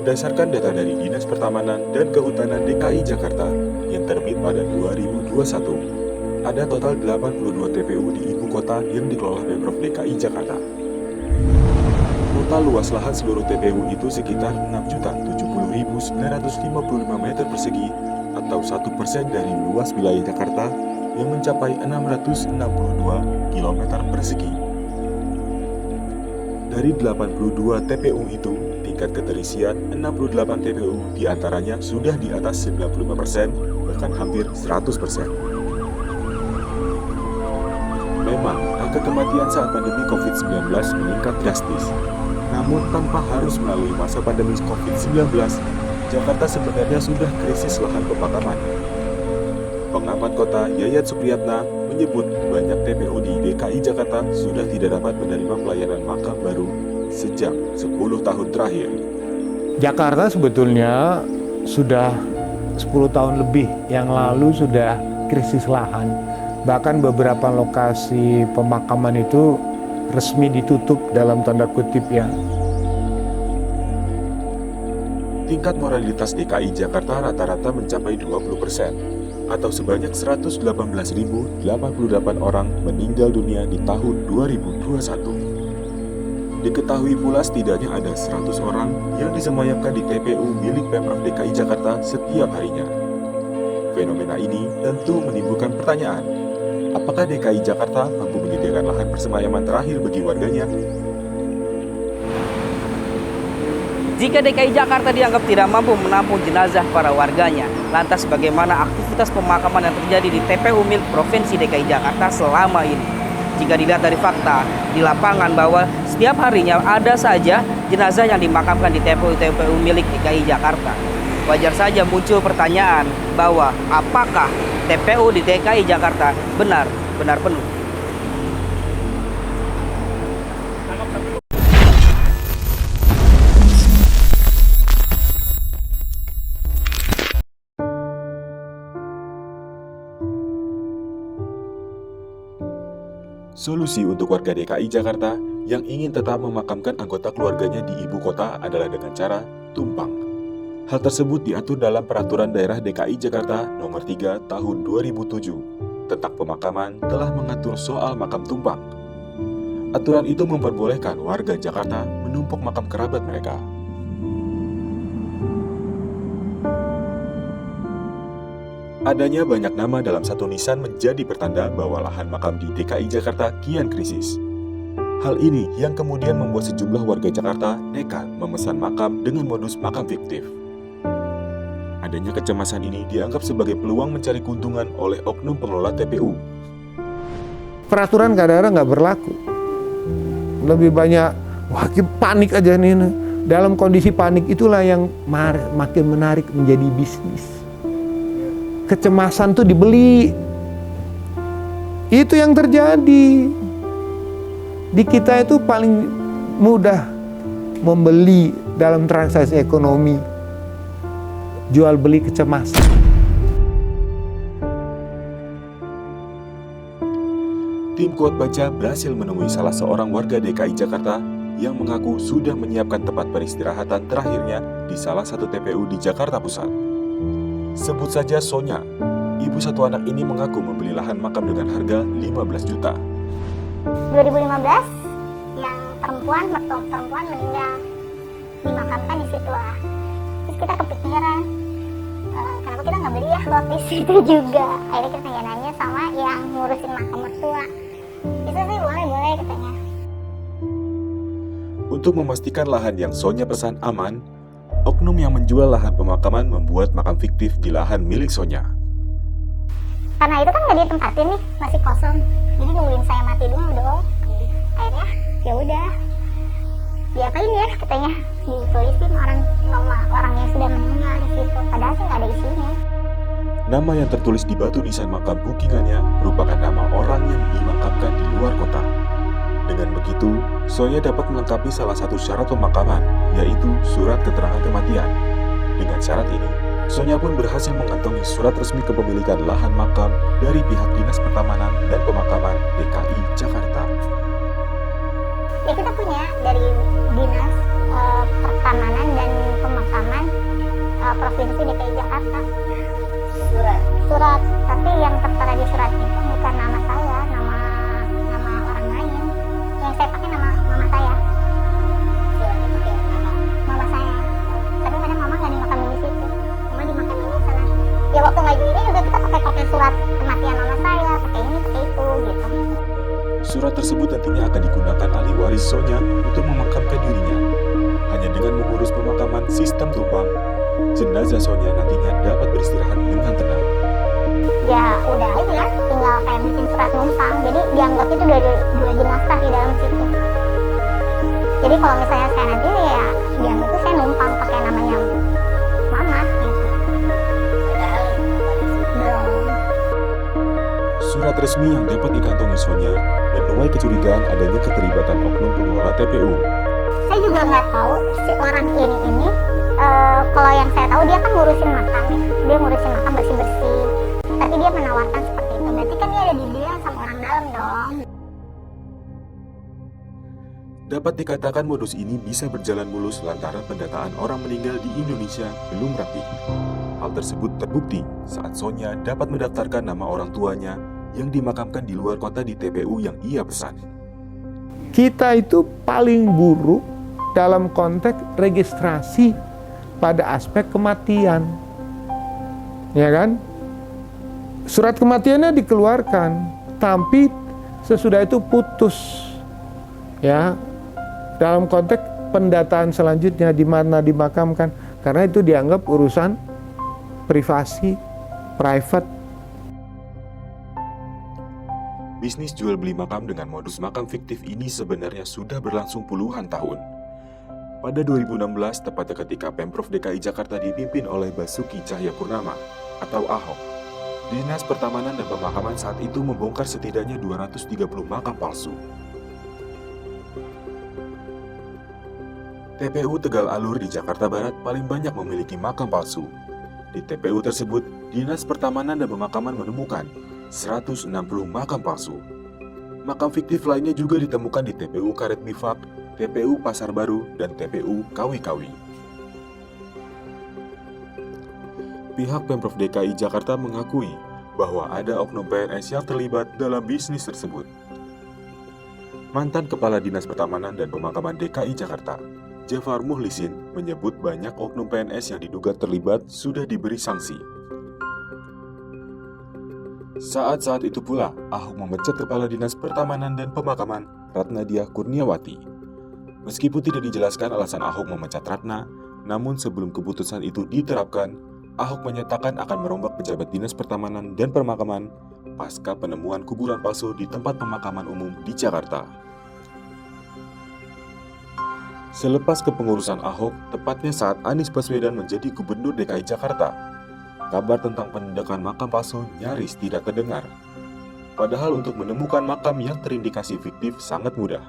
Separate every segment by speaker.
Speaker 1: Berdasarkan data dari Dinas Pertamanan dan Kehutanan DKI Jakarta yang terbit pada 2021, ada total 82 TPU di ibu kota yang dikelola Pemprov DKI Jakarta. Total luas lahan seluruh TPU itu sekitar 6.070.955 meter persegi atau 1% dari luas wilayah Jakarta yang mencapai 662 km persegi. Dari 82 TPU itu, tingkat keterisian 68 TPU diantaranya sudah di atas 95%, bahkan hampir 100%. Memang, angka kematian saat pandemi COVID-19 meningkat drastis. Namun, tanpa harus melalui masa pandemi COVID-19, Jakarta sebenarnya sudah krisis lahan pemakaman. Pengamat kota Yayat Supriyatna menyebut banyak TPU di DKI Jakarta sudah tidak dapat menerima pelayanan makam baru sejak 10 tahun terakhir.
Speaker 2: Jakarta sebetulnya sudah 10 tahun lebih yang lalu sudah krisis lahan. Bahkan beberapa lokasi pemakaman itu resmi ditutup dalam tanda kutip ya.
Speaker 1: Tingkat moralitas DKI Jakarta rata-rata mencapai 20%. Atau sebanyak 118.088 orang meninggal dunia di tahun 2021. Diketahui pula setidaknya ada 100 orang yang disemayamkan di TPU milik Pemprov DKI Jakarta setiap harinya. Fenomena ini tentu menimbulkan pertanyaan, apakah DKI Jakarta mampu menyediakan lahan persemayaman terakhir bagi warganya?
Speaker 3: Jika DKI Jakarta dianggap tidak mampu menampung jenazah para warganya, lantas bagaimana aktivitas pemakaman yang terjadi di TPU milik Provinsi DKI Jakarta selama ini? Jika dilihat dari fakta di lapangan bahwa setiap harinya ada saja jenazah yang dimakamkan di TPU milik DKI Jakarta. Wajar saja muncul pertanyaan bahwa apakah TPU di DKI Jakarta benar-benar penuh?
Speaker 1: Solusi untuk warga DKI Jakarta yang ingin tetap memakamkan anggota keluarganya di ibu kota adalah dengan cara tumpang. Hal tersebut diatur dalam Peraturan Daerah DKI Jakarta Nomor 3 Tahun 2007 tentang pemakaman telah mengatur soal makam tumpang. Aturan itu memperbolehkan warga Jakarta menumpuk makam kerabat mereka. Adanya banyak nama dalam satu nisan menjadi pertanda bahwa lahan makam di DKI Jakarta kian krisis. Hal ini yang kemudian membuat sejumlah warga Jakarta nekat memesan makam dengan modus makam fiktif. Adanya kecemasan ini dianggap sebagai peluang mencari keuntungan oleh oknum pengelola TPU.
Speaker 2: Peraturan kadang-kadang nggak berlaku. Lebih banyak, panik aja nih. Dalam kondisi panik itulah yang makin menarik menjadi bisnis. Kecemasan tuh dibeli. Itu yang terjadi. Di kita itu paling mudah membeli dalam transaksi ekonomi. Jual beli kecemasan.
Speaker 1: Tim Kuat Baca berhasil menemui salah seorang warga DKI Jakarta yang mengaku sudah menyiapkan tempat peristirahatan terakhirnya di salah satu TPU di Jakarta Pusat. Sebut saja Sonya, ibu satu anak ini mengaku membeli lahan makam dengan harga 15 juta.
Speaker 4: 2015 yang mertua perempuan meninggal, dimakamkan di situ lah. Terus kita kepikiran, kenapa kita nggak beli ya lot di situ juga. Akhirnya kita nanya sama yang ngurusin makam mertua. Bisa sih, boleh katanya.
Speaker 1: Untuk memastikan lahan yang Sonya pesan aman, oknum yang menjual lahan pemakaman membuat makam fiktif di lahan milik Sonya.
Speaker 4: Karena itu kan nggak ditempatin nih, masih kosong. Jadi nungguin saya mati dulu dong. Akhirnya ya udah, diapain ya katanya, ditulisin orang yang sudah meninggal di situ. Padahal sih nggak ada isinya.
Speaker 1: Nama yang tertulis di batu nisan makam bookingannya merupakan nama orang yang dimakamkan di luar kota. Dengan begitu, Sonya dapat melengkapi salah satu syarat pemakaman, yaitu surat keterangan kematian. Dengan syarat ini, Sonya pun berhasil mengantongi surat resmi kepemilikan lahan makam dari pihak Dinas Pertamanan dan Pemakaman DKI Jakarta.
Speaker 4: Ya kita punya dari Dinas Pertamanan dan Pemakaman surat, tapi yang tertera di surat itu bukan nama saya, nama orang lain. Yang saya pakai nama mama saya. Mama saya. Tapi kadang mama nggak dimakamin di situ, mama dimakamin di sana. Ya waktu ngaji ini juga kita pakai surat kematian mama saya, pakai ini, pakai itu, gitu.
Speaker 1: Surat tersebut nantinya akan digunakan ahli waris Sonya untuk memakamkan dirinya. Hanya dengan mengurus pemakaman sistem tumpang, jenazah Sonya nantinya dapat beristirahat dengan tenang.
Speaker 4: Ya udah aja, tinggal kayak bikin surat numpang. Jadi dianggap itu dari dua jenazah di dalam situ. Jadi kalau misalnya saya nanti ya dianggap itu saya numpang pakai namanya mama gitu. Belum.
Speaker 1: Surat resmi yang dapat dikantongi Sonya menuai kecurigaan adanya keterlibatan oknum pengelola TPU.
Speaker 4: Saya juga nggak tahu si orang ini kalau yang saya tahu dia kan ngurusin makam ya. Dia ngurusin makam bersih-bersih. Tapi dia menawarkan seperti itu. Berarti kan dia ada di dia sama orang dalam dong.
Speaker 1: Dapat dikatakan modus ini bisa berjalan mulus lantaran pendataan orang meninggal di Indonesia belum rapi. Hal tersebut terbukti saat Sonya dapat mendaftarkan nama orang tuanya yang dimakamkan di luar kota di TPU yang ia pesan.
Speaker 2: Kita itu paling buruk dalam konteks registrasi pada aspek kematian. Ya kan? Surat kematiannya dikeluarkan, tapi sesudah itu putus. Ya. Dalam konteks pendataan selanjutnya di mana dimakamkan, karena itu dianggap urusan privasi, private.
Speaker 1: Bisnis jual beli makam dengan modus makam fiktif ini sebenarnya sudah berlangsung puluhan tahun. Pada 2016, tepatnya ketika Pemprov DKI Jakarta dipimpin oleh Basuki Cahayapurnama atau Ahok, Dinas Pertamanan dan Pemakaman saat itu membongkar setidaknya 230 makam palsu. TPU Tegal Alur di Jakarta Barat paling banyak memiliki makam palsu. Di TPU tersebut, Dinas Pertamanan dan Pemakaman menemukan 160 makam palsu. Makam fiktif lainnya juga ditemukan di TPU Karet Bifak, TPU Pasar Baru, dan TPU Kawi-Kawi. Pihak Pemprov DKI Jakarta mengakui bahwa ada oknum PNS yang terlibat dalam bisnis tersebut. Mantan Kepala Dinas Pertamanan dan Pemakaman DKI Jakarta, Jafar Muhlisin, menyebut banyak oknum PNS yang diduga terlibat sudah diberi sanksi. Saat itu pula, Ahok memecat Kepala Dinas Pertamanan dan Pemakaman, Ratna Diah Kurniawati. Meskipun tidak dijelaskan alasan Ahok memecat Ratna, namun sebelum keputusan itu diterapkan, Ahok menyatakan akan merombak pejabat Dinas Pertamanan dan Pemakaman pasca penemuan kuburan palsu di tempat pemakaman umum di Jakarta. Selepas kepengurusan Ahok, tepatnya saat Anies Baswedan menjadi Gubernur DKI Jakarta, kabar tentang penindakan makam palsu nyaris tidak terdengar. Padahal untuk menemukan makam yang terindikasi fiktif sangat mudah.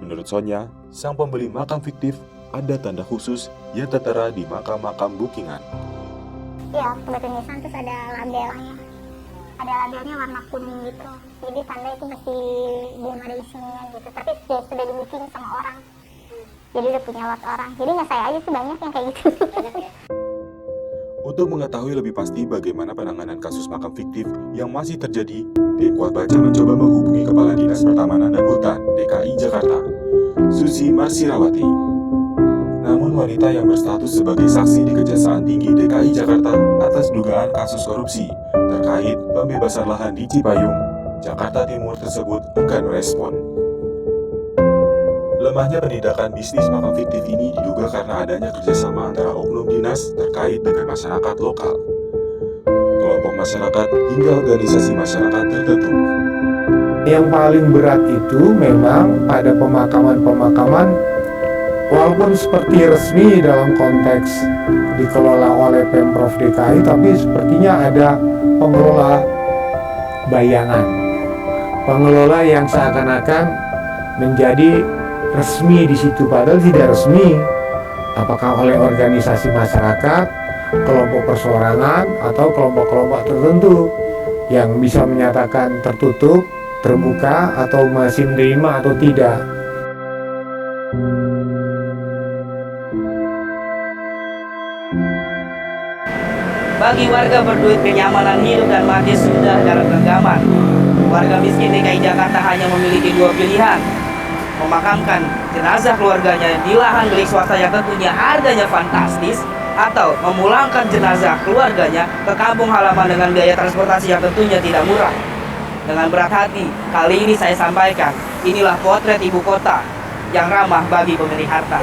Speaker 1: Menurut Sonya, sang pembeli makam fiktif ada tanda khusus yang tertera di makam-makam bookingan.
Speaker 4: Ya, bertulisan terus ada labelnya. Ada labelnya warna kuning gitu. Jadi tanda itu masih belum ada isinya gitu. Tapi ya sudah di-booking sama orang. Jadi udah punya lot orang. Jadi nggak saya aja sih, banyak yang kayak gitu.
Speaker 1: Untuk mengetahui lebih pasti bagaimana penanganan kasus makam fiktif yang masih terjadi, tim Kuat Baca mencoba menghubungi Kepala Dinas Pertamanan dan Hutan DKI Jakarta, Susi Marsirawati. Namun wanita yang berstatus sebagai saksi di Kejaksaan Tinggi DKI Jakarta atas dugaan kasus korupsi terkait pembebasan lahan di Cipayung, Jakarta Timur tersebut enggan merespon. Lemahnya penindakan bisnis makam fiktif ini diduga karena adanya kerjasama antara oknum dinas terkait dengan masyarakat lokal, kelompok masyarakat, hingga organisasi masyarakat tertentu.
Speaker 2: Yang paling berat itu memang pada pemakaman-pemakaman, walaupun seperti resmi dalam konteks dikelola oleh Pemprov DKI, tapi sepertinya ada pengelola bayangan, pengelola yang seakan-akan menjadi resmi di situ, padahal tidak resmi. Apakah oleh organisasi masyarakat, kelompok perseorangan, atau kelompok-kelompok tertentu yang bisa menyatakan tertutup, terbuka, atau masih menerima atau tidak.
Speaker 3: Bagi warga berduit, kenyamanan hidup dan mati sudah dalam genggaman. Warga miskin DKI Jakarta hanya memiliki dua pilihan: memakamkan jenazah keluarganya di lahan milik swasta yang tentunya harganya fantastis, atau memulangkan jenazah keluarganya ke kampung halaman dengan biaya transportasi yang tentunya tidak murah. Dengan berat hati, kali ini saya sampaikan, inilah potret ibu kota yang ramah bagi pemilik harta.